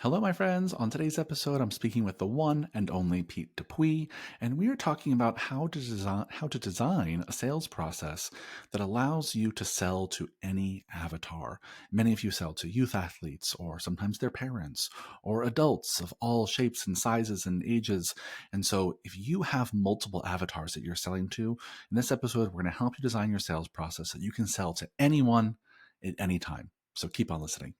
Hello, my friends. On today's episode, I'm speaking with the one and only Pete Dupuis, and we are talking about how to design a sales process that allows you to sell to any avatar. Many of you sell to youth athletes, or sometimes their parents, or adults of all shapes and sizes and ages. And so, if you have multiple avatars that you're selling to, in this episode, we're going to help you design your sales process so that you can sell to anyone at any time. So keep on listening.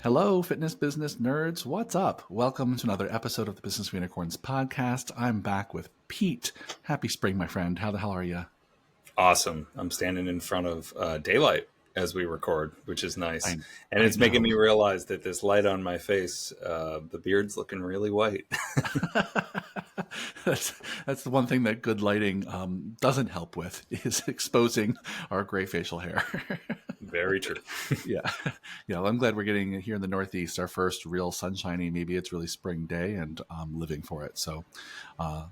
Hello, fitness business nerds. What's up? Welcome to another episode of the Business Unicorns podcast. I'm back with Pete. Happy spring, my friend. How the hell are you? Awesome. I'm standing in front of daylight as we record, which is nice. And I it's making know. me realize that this light on my face, the beard's looking really white. That's the one thing that good lighting doesn't help with is exposing our gray facial hair. Very true. Yeah. Yeah. Well, I'm glad we're getting here in the Northeast our first real sunshiny, maybe it's really spring day, and I'm living for it. So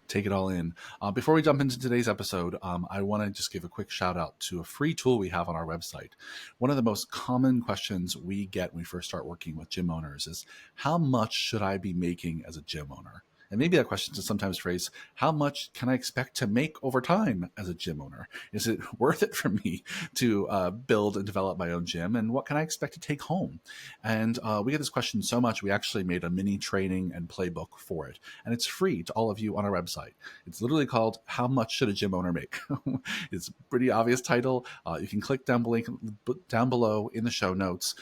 take it all in. Before we jump into today's episode, I want to just give a quick shout out to a free tool we have on our website. One of the most common questions we get when we first start working with gym owners is, how much should I be making as a gym owner? And maybe that question is sometimes phrased, how much can I expect to make over time as a gym owner? Is it worth it for me to build and develop my own gym? And what can I expect to take home? And we get this question so much, we actually made a mini training and playbook for it. And it's free to all of you on our website. It's literally called How Much Should a Gym Owner Make? It's a pretty obvious title. You can click down below in the show notes,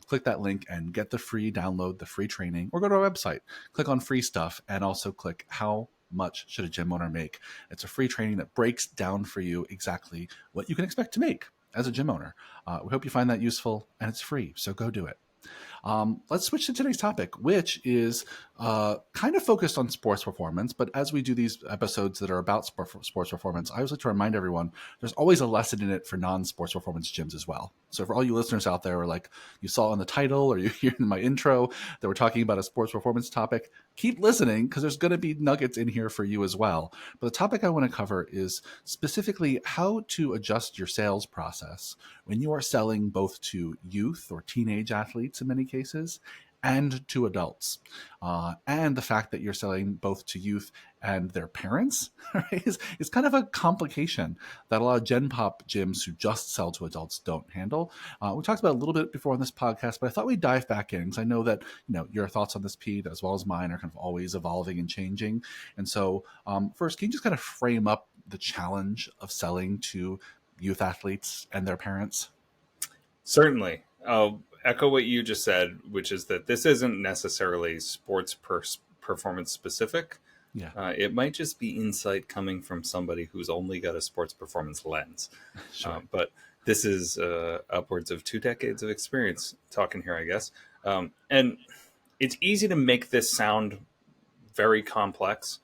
click that link and get the free download, the free training, or go to our website, click on free stuff, and also click How Much Should a Gym Owner Make? It's a free training that breaks down for you exactly what you can expect to make as a gym owner. We hope you find that useful, and it's free, so go do it. Let's switch to today's topic, which is kind of focused on sports performance. But as we do these episodes that are about sports performance, I always like to remind everyone there's always a lesson in it for non-sports performance gyms as well. So for all you listeners out there, like you saw in the title or you hear in my intro that we're talking about a sports performance topic, keep listening because there's going to be nuggets in here for you as well. But the topic I want to cover is specifically how to adjust your sales process when you are selling both to youth or teenage athletes in many cases and to adults. And the fact that you're selling both to youth and their parents, right, is kind of a complication that a lot of Gen Pop gyms who just sell to adults don't handle. We talked about it a little bit before on this podcast, but I thought we'd dive back in because I know that your thoughts on this, Pete, as well as mine, are kind of always evolving and changing. And so first, can you just kind of frame up the challenge of selling to youth athletes and their parents? Certainly. I'll echo what you just said, which is that this isn't necessarily sports performance specific. Yeah. It might just be insight coming from somebody who's only got a sports performance lens. Sure. But this is upwards of 2 decades of experience talking here, I guess. And it's easy to make this sound very complex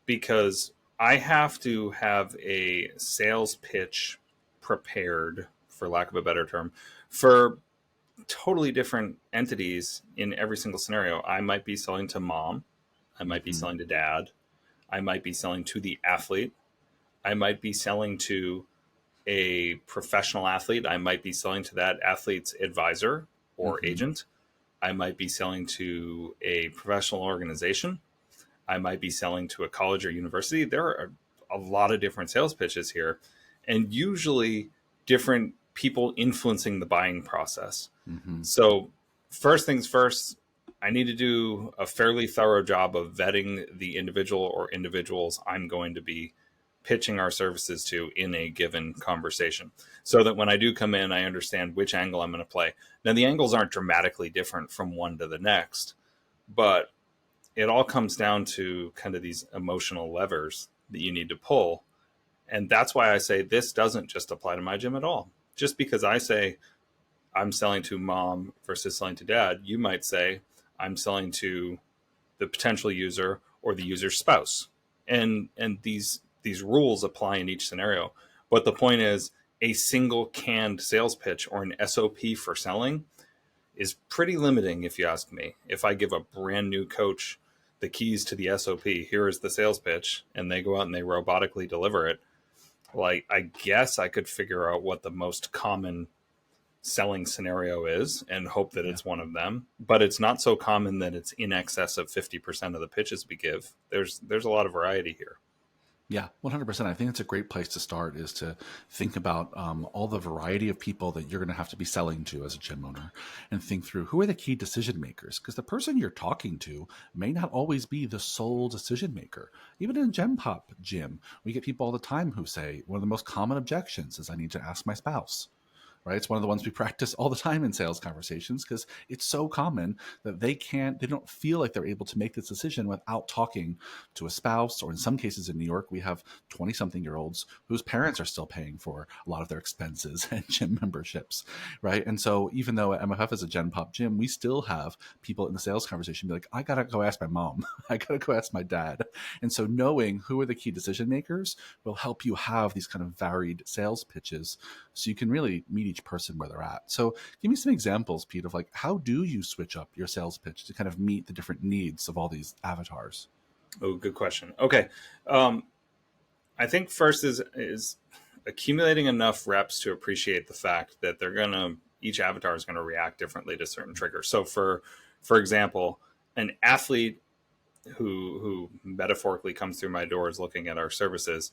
because I have to have a sales pitch prepared, for lack of a better term, for totally different entities in every single scenario. I might be selling to mom. I might be selling to dad. I might be selling to the athlete. I might be selling to a professional athlete. I might be selling to that athlete's advisor or agent. I might be selling to a professional organization. I might be selling to a college or university. There are a lot of different sales pitches here, and usually different people influencing the buying process. So first things first, I need to do a fairly thorough job of vetting the individual or individuals I'm going to be pitching our services to in a given conversation, so that when I do come in, I understand which angle I'm going to play. Now, the angles aren't dramatically different from one to the next, but it all comes down to kind of these emotional levers that you need to pull. And that's why I say this doesn't just apply to my gym at all. Just because I say I'm selling to mom versus selling to dad, you might say I'm selling to the potential user or the user's spouse. And these rules apply in each scenario. But the point is, a single canned sales pitch or an SOP for selling is pretty limiting, if you ask me. If I give a brand new coach the keys to the SOP. Here is the sales pitch, and they go out and they robotically deliver it. Like, I guess I could figure out what the most common selling scenario is and hope that Yeah. it's one of them. But it's not so common that it's in excess of 50% of the pitches we give. There's a lot of variety here. Yeah, 100%. I think it's a great place to start is to think about all the variety of people that you're going to have to be selling to as a gym owner and think through who are the key decision makers, because the person you're talking to may not always be the sole decision maker. Even in a Gen Pop gym, we get people all the time who say one of the most common objections is I need to ask my spouse. Right, it's one of the ones we practice all the time in sales conversations because it's so common that they don't feel like they're able to make this decision without talking to a spouse, or in some cases in New York we have 20 something year olds whose parents are still paying for a lot of their expenses and gym memberships, right? And so even though MFF is a Gen Pop gym, we still have people in the sales conversation be like, I gotta go ask my mom, I gotta go ask my dad. And so knowing who are the key decision makers will help you have these kind of varied sales pitches so you can really meet each person where they're at. So give me some examples, Pete, of like, how do you switch up your sales pitch to kind of meet the different needs of all these avatars? Oh, good question. Okay. I think first is accumulating enough reps to appreciate the fact that each avatar is going to react differently to certain triggers. So for example, an athlete who metaphorically comes through my doors looking at our services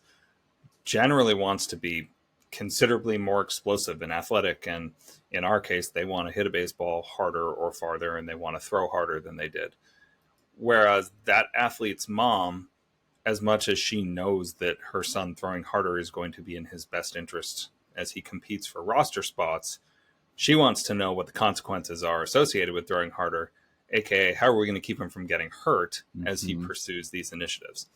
generally wants to be considerably more explosive and athletic, and in our case they want to hit a baseball harder or farther, and they want to throw harder than they did. Whereas that athlete's mom, as much as she knows that her son throwing harder is going to be in his best interest as he competes for roster spots, she wants to know what the consequences are associated with throwing harder, aka how are we going to keep him from getting hurt as he Mm-hmm. pursues these initiatives.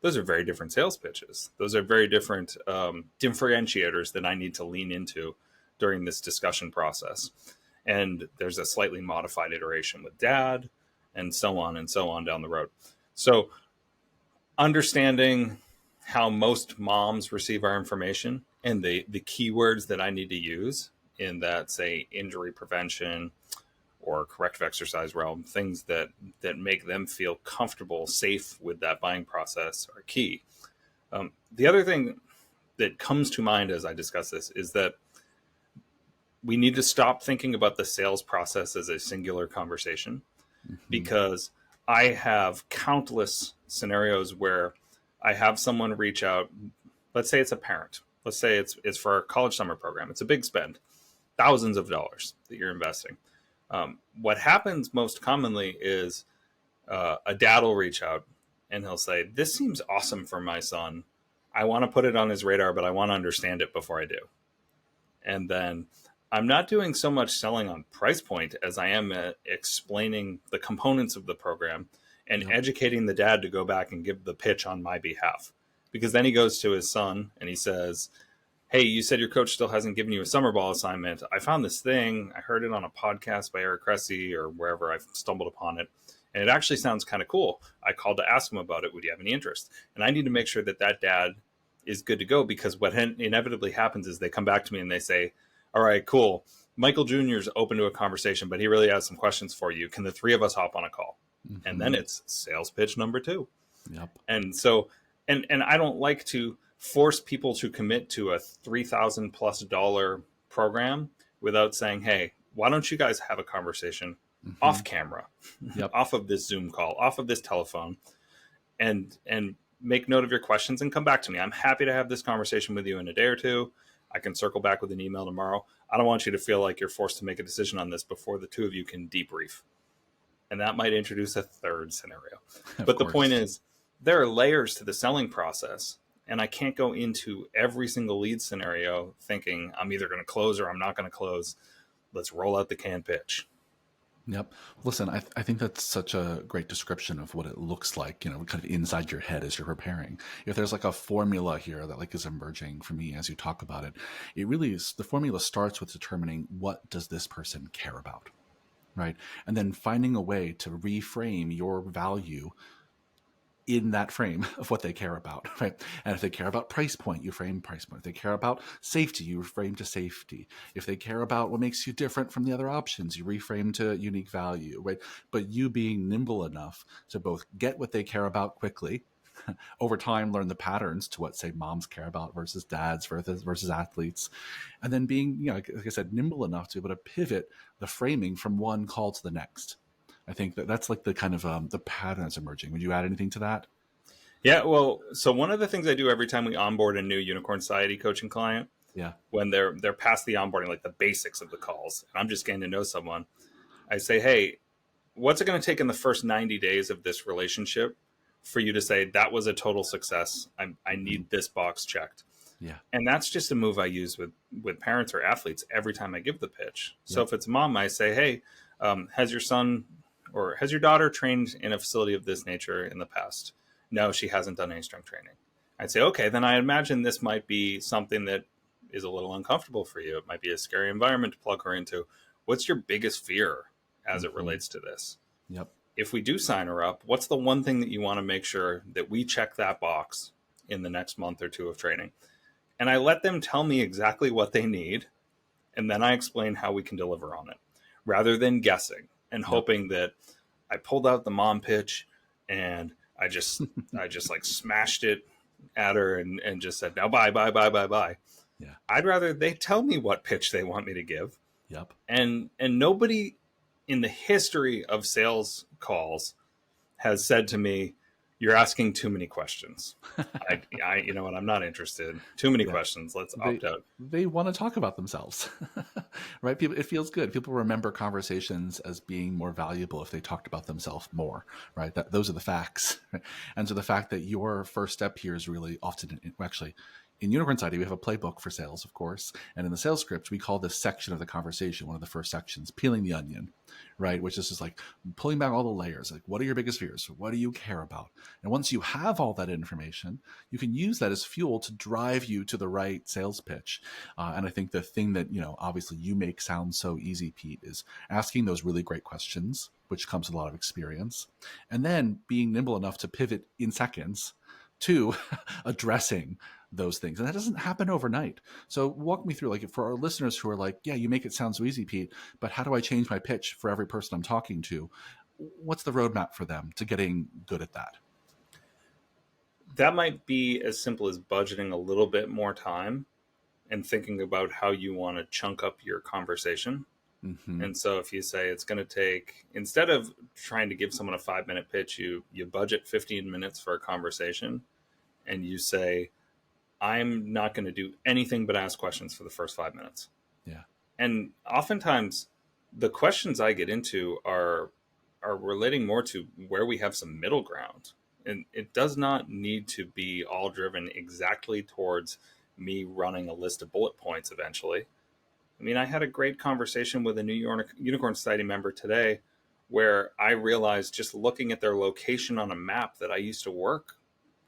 Those are very different sales pitches. Those are very different differentiators that I need to lean into during this discussion process. And there's a slightly modified iteration with dad, and so on down the road. So understanding how most moms receive our information and the keywords that I need to use in that, say, injury prevention or corrective exercise realm, things that make them feel comfortable, safe with that buying process are key. The other thing that comes to mind as I discuss this is that we need to stop thinking about the sales process as a singular conversation, Mm-hmm. because I have countless scenarios where I have someone reach out. Let's say it's a parent. Let's say it's for a college summer program. It's a big spend, thousands of dollars that you're investing. What happens most commonly is a dad will reach out and he'll say, "This seems awesome for my son. I want to put it on his radar, but I want to understand it before I do." And then I'm not doing so much selling on price point as I am explaining the components of the program and Yep. educating the dad to go back and give the pitch on my behalf. Because then he goes to his son and he says, "Hey, you said your coach still hasn't given you a summer ball assignment. I found this thing. I heard it on a podcast by Eric Cressy or wherever I've stumbled upon it. And it actually sounds kind of cool. I called to ask him about it. Would you have any interest?" And I need to make sure that that dad is good to go, because what inevitably happens is they come back to me and they say, "All right, cool. Michael Jr. is open to a conversation, but he really has some questions for you. Can the three of us hop on a call?" And then Mm-hmm. it's sales pitch number two. Yep. And so, and I don't like to force people to commit to a $3,000+ program without saying, "Hey, why don't you guys have a conversation Mm-hmm. off camera, Yep. off of this Zoom call, off of this telephone, and make note of your questions and come back to me. I'm happy to have this conversation with you in a day or two. I can circle back with an email tomorrow. I don't want you to feel like you're forced to make a decision on this before the two of you can debrief." And that might introduce a third scenario. Of But the point course. is, there are layers to the selling process. And I can't go into every single lead scenario thinking I'm either going to close or I'm not going to close. Let's roll out the canned pitch. Yep. Listen, I think that's such a great description of what it looks like, kind of inside your head as you're preparing. If there's like a formula here that like is emerging for me as you talk about it, it really is the formula starts with determining what does this person care about, right? And then finding a way to reframe your value in that frame of what they care about, right? And if they care about price point, you frame price point. If they care about safety, you frame to safety. If they care about what makes you different from the other options, you reframe to unique value, right? But you being nimble enough to both get what they care about quickly, over time learn the patterns to what, say, moms care about versus dads versus athletes, and then being, like I said, nimble enough to be able to pivot the framing from one call to the next. I think that's like the kind of the pattern that's emerging. Would you add anything to that? Yeah, well, so one of the things I do every time we onboard a new Unicorn Society coaching client, Yeah. when they're past the onboarding, like the basics of the calls, and I'm just getting to know someone, I say, hey, what's it going to take in the first 90 days of this relationship for you to say that was a total success? I Mm-hmm. need this box checked. Yeah. And that's just a move I use with parents or athletes every time I give the pitch. So Yep. if it's mom, I say, hey, has your son or has your daughter trained in a facility of this nature in the past? No, she hasn't done any strength training. I'd say, okay, then I imagine this might be something that is a little uncomfortable for you. It might be a scary environment to plug her into. What's your biggest fear as it Mm-hmm. relates to this? Yep. If we do sign her up, what's the one thing that you want to make sure that we check that box in the next month or two of training? And I let them tell me exactly what they need, and then I explain how we can deliver on it, rather than guessing and Yep. hoping that I pulled out the mom pitch and I just like smashed it at her and just said, now bye, bye, bye, bye, bye. Yeah. I'd rather they tell me what pitch they want me to give. Yep. And nobody in the history of sales calls has said to me, "You're asking too many questions." You know what? I'm not interested. Too many Yeah. questions. Let's they opt out. they want to talk about themselves. Right? People, it feels good. People remember conversations as being more valuable if they talked about themselves more, right? Those are the facts. And so the fact that your first step here is really often, actually, in Unicorn Society, we have a playbook for sales, of course, and in the sales script, we call this section of the conversation, one of the first sections, peeling the onion, right? Which is just like pulling back all the layers. Like, what are your biggest fears? What do you care about? And once you have all that information, you can use that as fuel to drive you to the right sales pitch. And I think the thing that, obviously you make sound so easy, Pete, is asking those really great questions, which comes with a lot of experience, and then being nimble enough to pivot in seconds to addressing those things. And that doesn't happen overnight. So walk me through, like, for our listeners who are like, yeah, you make it sound so easy, Pete, but how do I change my pitch for every person I'm talking to? What's the roadmap for them to getting good at that? That might be as simple as budgeting a little bit more time and thinking about how you want to chunk up your conversation. Mm-hmm. And so if you say it's going to take, instead of trying to give someone a 5 minute pitch, you budget 15 minutes for a conversation, and you say, I'm not going to do anything but ask questions for the first 5 minutes. Yeah. And oftentimes the questions I get into are relating more to where we have some middle ground. And it does not need to be all driven exactly towards me running a list of bullet points eventually. I mean, I had a great conversation with a New Unicorn Society member today where I realized, just looking at their location on a map, that I used to work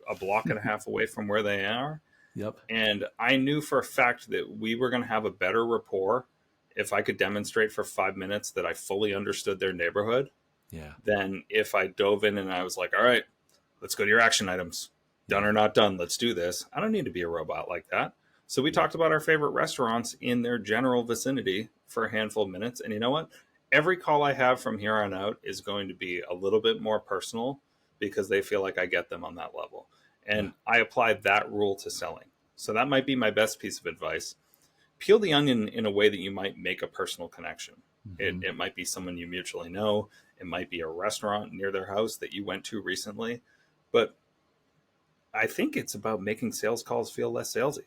a block and a half away from where they are. Yep. And I knew for a fact that we were going to have a better rapport if I could demonstrate for 5 minutes that I fully understood their neighborhood Yeah. than if I dove in and I was like, all right, let's go to your action items. Done or not done, let's do this. I don't need to be a robot like that. So we Yeah. talked about our favorite restaurants in their general vicinity for a handful of minutes. And you know what? Every call I have from here on out is going to be a little bit more personal because they feel like I get them on that level. Yeah. And I applied that rule to selling. So that might be my best piece of advice. Peel the onion in a way that you might make a personal connection. Mm-hmm. It might be someone you mutually know. It might be a restaurant near their house that you went to recently. But I think it's about making sales calls feel less salesy.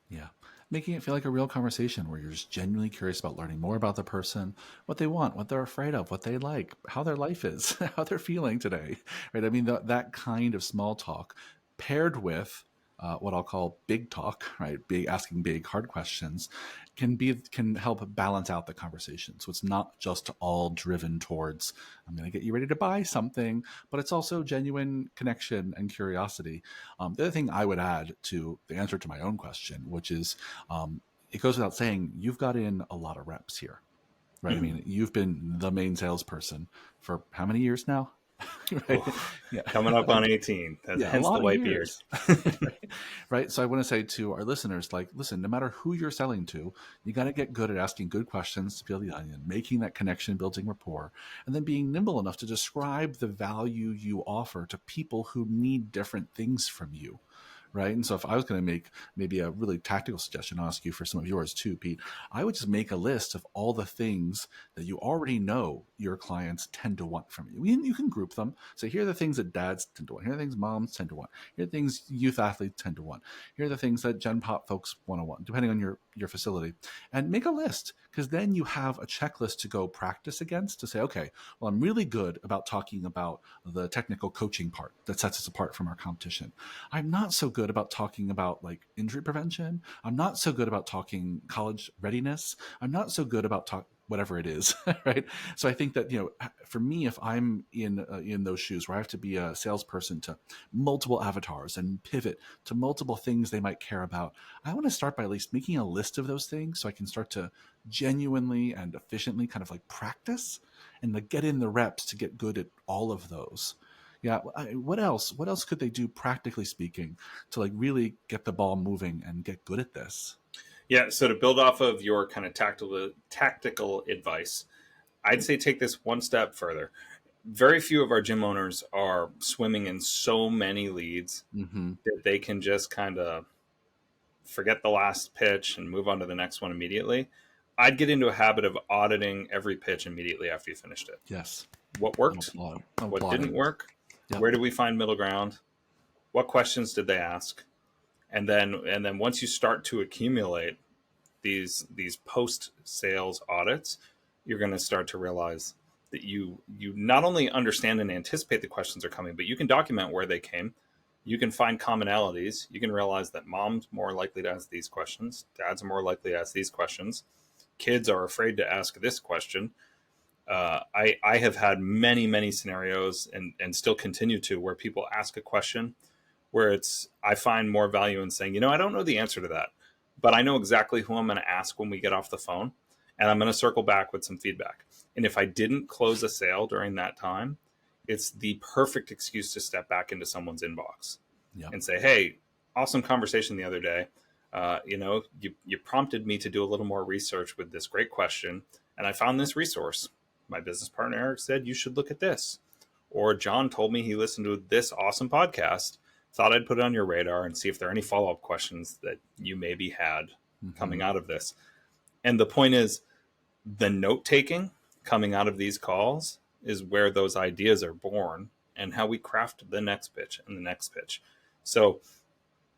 Yeah. Making it feel like a real conversation where you're just genuinely curious about learning more about the person, what they want, what they're afraid of, what they like, how their life is, how they're feeling today. Right. I mean, that kind of small talk paired with what I'll call big talk, right? Asking big, hard questions can help balance out the conversation. So it's not just all driven towards, I'm going to get you ready to buy something, but it's also genuine connection and curiosity. The other thing I would add to the answer to my own question, which is, it goes without saying, you've got in a lot of reps here, right? I Mm-hmm. mean, you've been the main salesperson for how many years now? right? Oof. Yeah. Coming up on 18. Yeah, a Hence the lot of white beard. years. Right. Right. So I want to say to our listeners, like, listen, no matter who you're selling to, you got to get good at asking good questions to peel the onion, making that connection, building rapport, and then being nimble enough to describe the value you offer to people who need different things from you. Right. And so if I was going to make maybe a really tactical suggestion, I'll ask you for some of yours too, Pete, I would just make a list of all the things that you already know your clients tend to want from you. You can group them. So here are the things that dads tend to want. Here are the things moms tend to want. Here are the things youth athletes tend to want. Here are the things that Gen Pop folks want, depending on your facility. And make a list, because then you have a checklist to go practice against to say, okay, well, I'm really good about talking about the technical coaching part that sets us apart from our competition. I'm not so good about talking about like injury prevention. I'm not so good about talking college readiness. I'm not so good about whatever it is, right? So I think that, for me, if I'm in those shoes where I have to be a salesperson to multiple avatars and pivot to multiple things they might care about, I want to start by at least making a list of those things so I can start to genuinely and efficiently kind of like practice and like get in the reps to get good at all of those. Yeah. What else? What else could they do, practically speaking, to like really get the ball moving and get good at this? Yeah, so to build off of your kind of tactical advice, I'd say take this one step further. Very few of our gym owners are swimming in so many leads Mm-hmm. that they can just kind of forget the last pitch and move on to the next one immediately. I'd get into a habit of auditing every pitch immediately after you finished it. Yes. What I'm worked? applauding. I'm What didn't applauding. work? Yep. Where did we find middle ground? What questions did they ask? And then once you start to accumulate these post sales audits, you're going to start to realize that you not only understand and anticipate the questions are coming, but you can document where they came. You can find commonalities. You can realize that mom's more likely to ask these questions, dads are more likely to ask these questions, kids are afraid to ask this question. I have had many scenarios and still continue to, where people ask a question where I find more value in saying, I don't know the answer to that, but I know exactly who I'm going to ask when we get off the phone, and I'm going to circle back with some feedback. And if I didn't close a sale during that time, it's the perfect excuse to step back into someone's inbox Yep. and say, "Hey, awesome conversation the other day. You prompted me to do a little more research with this great question, and I found this resource. My business partner Eric said you should look at this, or John told me he listened to this awesome podcast. Thought I'd put it on your radar and see if there are any follow-up questions that you maybe had Mm-hmm. coming out of this." And the point is, the note taking coming out of these calls is where those ideas are born, and how we craft the next pitch and the next pitch. So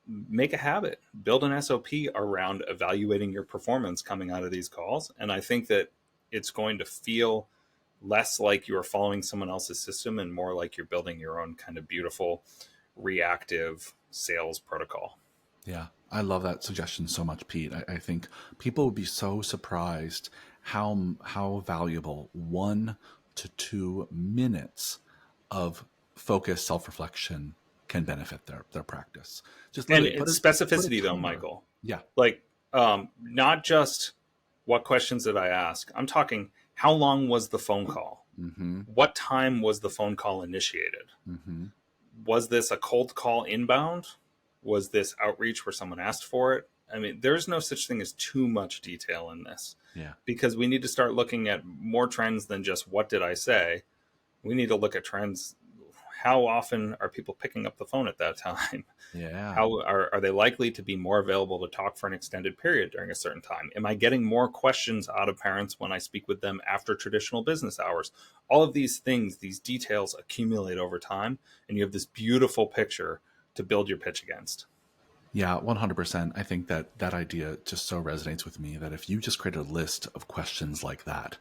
make a habit, build an SOP around evaluating your performance coming out of these calls. And I think that it's going to feel less like you're following someone else's system and more like you're building your own kind of beautiful reactive sales protocol. Yeah, I love that suggestion so much, Pete. I think people would be so surprised how valuable 1 to 2 minutes of focused self reflection can benefit their practice. Just And literally it's put a specificity though, timer. Michael. Yeah. Like, not just what questions did I ask? I'm talking, how long was the phone call? Mm-hmm. What time was the phone call initiated? Mm-hmm. Was this a cold call inbound? Was this outreach where someone asked for it? I mean, there's no such thing as too much detail in this, Yeah. because we need to start looking at more trends than just what did I say. We need to look at trends. How often are people picking up the phone at that time? Yeah. How are they likely to be more available to talk for an extended period during a certain time? Am I getting more questions out of parents when I speak with them after traditional business hours? All of these things, these details accumulate over time, and you have this beautiful picture to build your pitch against. Yeah, 100%. I think that idea just so resonates with me that if you just create a list of questions like that,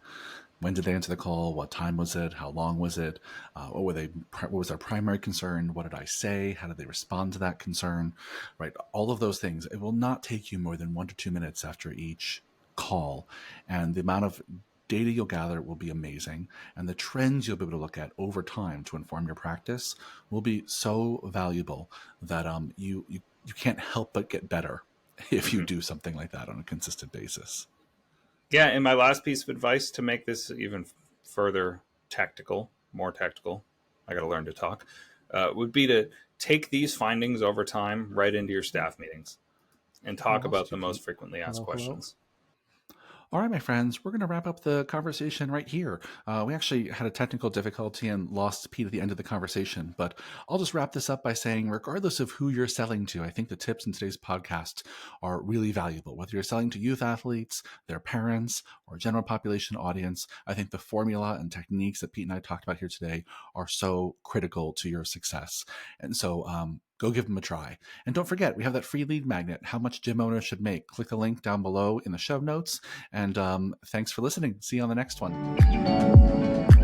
when did they answer the call? What time was it? How long was it? What was their primary concern? What did I say? How did they respond to that concern? Right. All of those things. It will not take you more than 1 to 2 minutes after each call. And the amount of data you'll gather will be amazing. And the trends you'll be able to look at over time to inform your practice will be so valuable that you can't help but get better if you Mm-hmm. do something like that on a consistent basis. Yeah, and my last piece of advice to make this even further tactical, more tactical, I got to learn to talk, would be to take these findings over time right into your staff meetings and I talk about lost the you, most Pete. frequently asked Hello, hello. questions. All right, my friends, we're going to wrap up the conversation right here. We actually had a technical difficulty and lost Pete at the end of the conversation, but I'll just wrap this up by saying, regardless of who you're selling to, I think the tips in today's podcast are really valuable. Whether you're selling to youth athletes, their parents, or general population audience, I think the formula and techniques that Pete and I talked about here today are so critical to your success. And so, go give them a try. And don't forget, we have that free lead magnet, How Much Gym Owners Should Make. Click the link down below in the show notes. And thanks for listening. See you on the next one.